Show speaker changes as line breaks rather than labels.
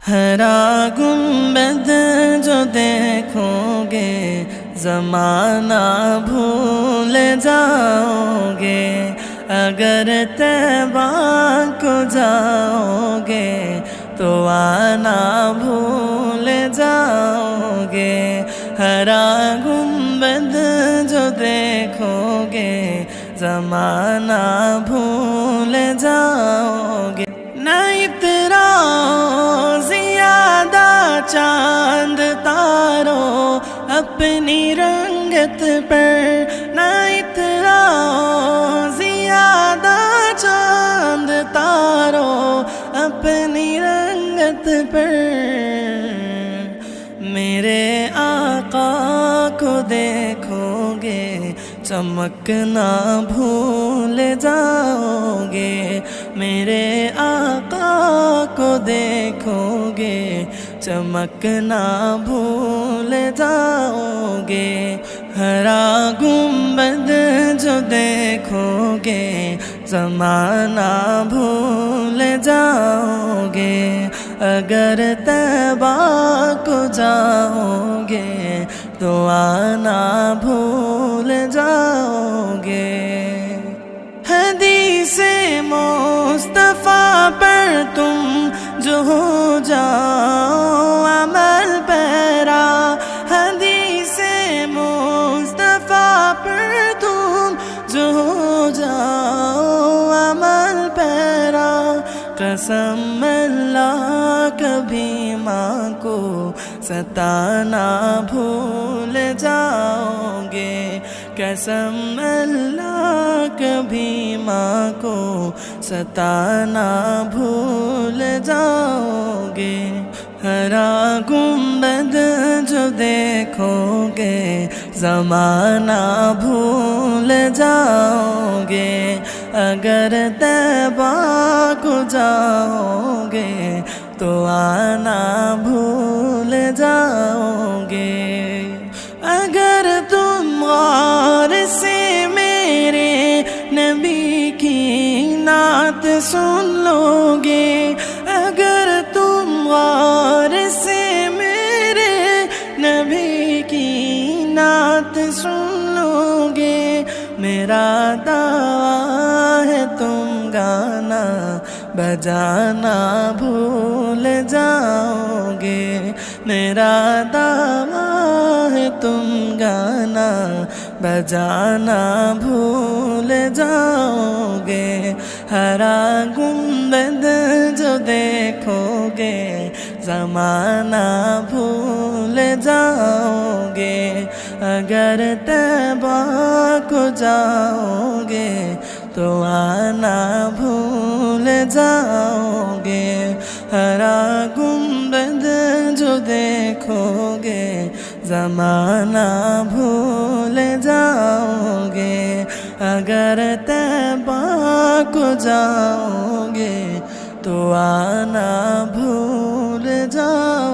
ہرا گنبد جو دیکھو گے زمانہ بھول جاؤ گے، اگر طیبہ کو جاؤ گے تو آنا بھول جاؤ گے۔ ہرا گنبد جو دیکھو گے زمانہ بھول جاؤ گے۔ نہ اتراؤ زیادہ چاند تارو اپنی رنگت پر، نہ اتراؤ زیادہ چاند تارو اپنی رنگت پر۔ میرے آقا کو دیکھو گے چمکنا بھول جاؤ گے، میرے آقا کو دیکھو گے چمکنا بھول جاؤ گے۔ ہرا گنبد جو دیکھو گے زمانہ بھول جاؤ گے، اگر طیبہ کو جاؤ گے تو آنا بھول جاؤ گے۔ حدیث مصطفیٰ پر تم جو ہو جاؤ عمل پیرا، حدیث مصطفیٰ پر تم جو ہو جاؤ عمل پیرا۔ قسم اللہ کبھی ماں کو ستانا بھول جاؤ گے، قسم اللہ کبھی ماں کو ستانا بھول جاؤ گے۔ ہرا گنبد جو دیکھو گے زمانہ بھول جاؤ گے، اگر طیبہ کو جاؤ گے تو آنا بھول جاؤ گے۔ اگر تم غور سے میرے نبی کی نعت سن لو گے، اگر تم غور سے میرے نبی کی نعت سن لو گے، میرا دعویٰ ہے تم گانا بجانا بھول جاؤ گے، میرا دعویٰ ہے تم گانا بجانا بھول جاؤ گے۔ ہرا گنبد جو دیکھو گے زمانہ بھول جاؤ گے، اگر طیبہ کو جاؤ گے تو آنا بھول جاؤ گے۔ ہرا گنبد جو دیکھو گے زمانہ بھول جاؤ گے، اگر طیبہ کو جاؤ گے تو آنا بھول جاؤ